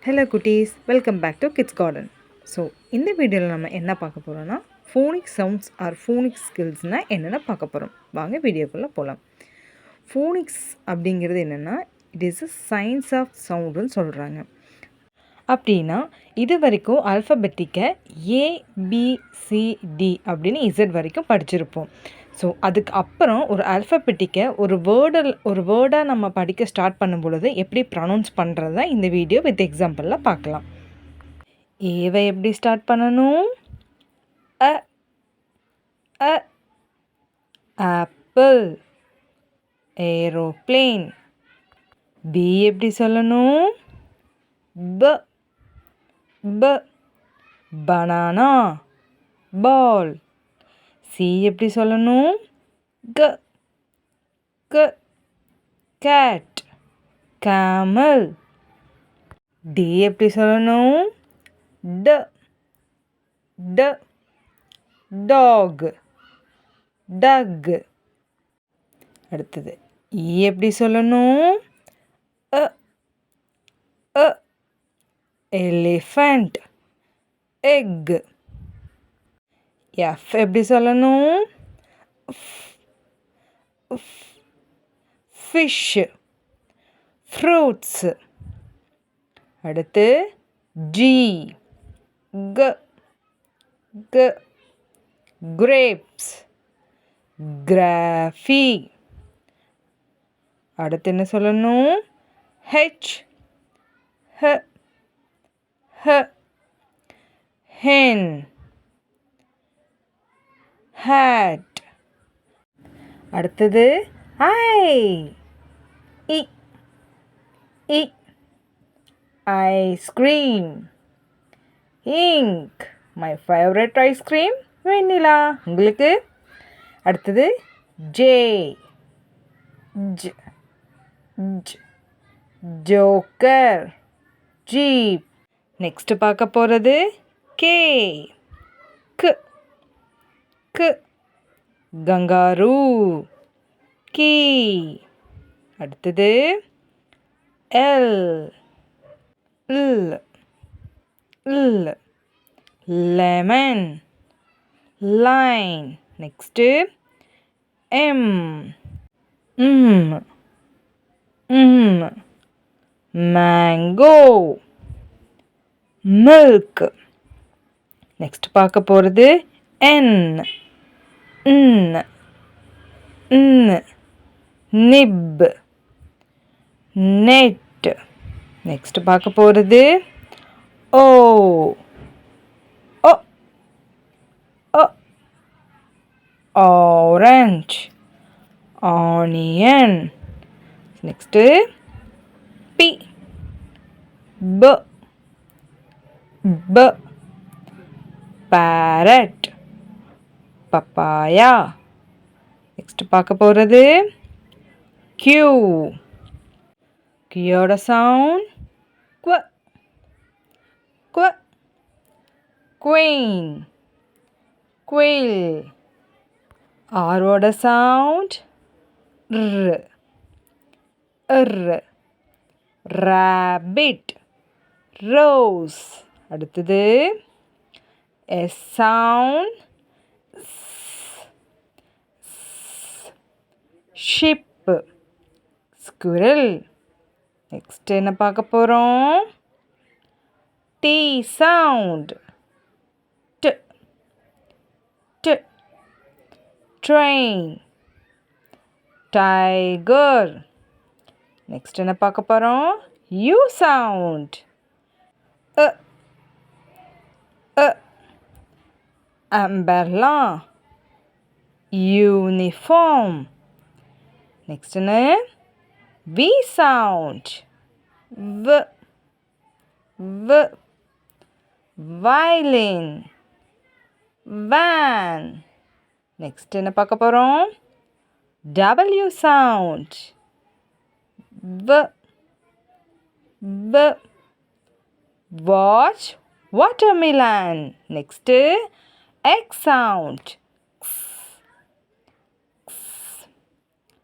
Hello குட்டீஸ், welcome back to kids garden. So இந்த வீடியோவில் நம்ம என்ன பார்க்க போகிறோன்னா ஃபோனிக் சவுண்ட்ஸ் ஆர் ஃபோனிக் ஸ்கில்ஸ்னால் என்னென்ன பார்க்க போகிறோம். வாங்க வீடியோக்குள்ளே போகலாம். ஃபோனிக்ஸ் அப்படிங்கிறது என்னென்னா it is a science of சவுண்டுன்னு சொல்கிறாங்க. அப்படின்னா இது வரைக்கும் அல்ஃபபெட்டிக்கை ஏபிசிடி அப்படின்னு இசட் வரைக்கும் படிச்சிருப்போம். ஸோ அதுக்கு அப்புறம் ஒரு அல்ஃபபெட்டிக்கை ஒரு வேர்டாக நம்ம படிக்க ஸ்டார்ட் பண்ணும் பொழுது எப்படி ப்ரொனவுன்ஸ் பண்ணுறது தான் இந்த வீடியோ வித் எக்ஸாம்பிளில் பார்க்கலாம். ஏவை எப்படி ஸ்டார்ட் பண்ணணும்? அ அ ஆப்பிள், ஏரோப்ளேன். பி எப்படி சொல்லணும்? ப ப பனானா, பால். சி எப்படி சொல்லணும்? க க கேட், கேமல். டி எப்படி சொல்லணும்? ட ட டாக், டக். அடுத்தது இ எப்படி சொல்லணும்? அ அ எலிஃபண்ட், எக். எஃப் எப்படி சொல்லணும்? Fish, fruits. அடுத்து ஜி க க கிரேப்ஸ், கிராஃபி. அடுத்து என்ன சொல்லணும்? ஹெச் ஹ ஹ hen, hat. அடுத்தது ஐ இ இ ice cream, ink. My favourite ice cream vanilla. உங்களுக்கு அடுத்தது ஜே ஜ ஜ ஜோக்கர், ஜீப். நெக்ஸ்ட்டு பார்க்க போகிறது கே க் க் கங்காரு, கீ. அடுத்தது எல் இல் இல் லெமன், லைன். நெக்ஸ்ட்டு எம் ம் ம் மேங்கோ, மில்க். நெக்ஸ்ட் பார்க்க போகிறது என் ன் ன் நிப், நெட். நெக்ஸ்ட் பார்க்க போகிறது ஓ ஓ ஓ ஆரஞ்ச், ஆனியன். நெக்ஸ்ட்டு பி ப ப பேரட், பப்பாயா. நெக்ஸ்ட் பார்க்க போகிறது கியூ. கியோட சவுண்ட் குவ குவ குயின், குயில். ஆரோட சவுண்ட் ர் ர் ராபிட், ரோஸ். அடுத்தது S sound ship, squirrel. Next என்ன பார்க்க போகிறோம்? டி சவுண்ட் ட் ட் ட்ரெயின், டைகர். நெக்ஸ்ட் என்ன பார்க்க போகிறோம்? யூ சவுண்ட் அ அ அம்பர்லா, யூனிஃபார்ம். நெக்ஸ்ட் என்ன? வி சவுண்ட் வ வ வயலின், வேன். நெக்ஸ்ட் என்ன பார்க்க போகிறோம்? டபிள்யூ சவுண்ட் வ வ watch, watermelon. Next X sound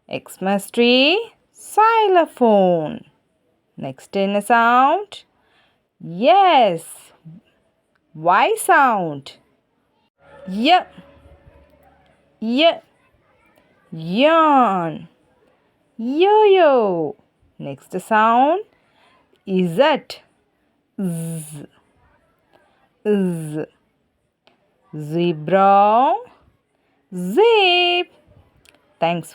Xmas tree, xylophone. Next என்ன sound? Yes. Y sound. Y. Y. Yawn. Yo-yo. Next sound. Z. Z. Z. Zebra. Zip. Thanks.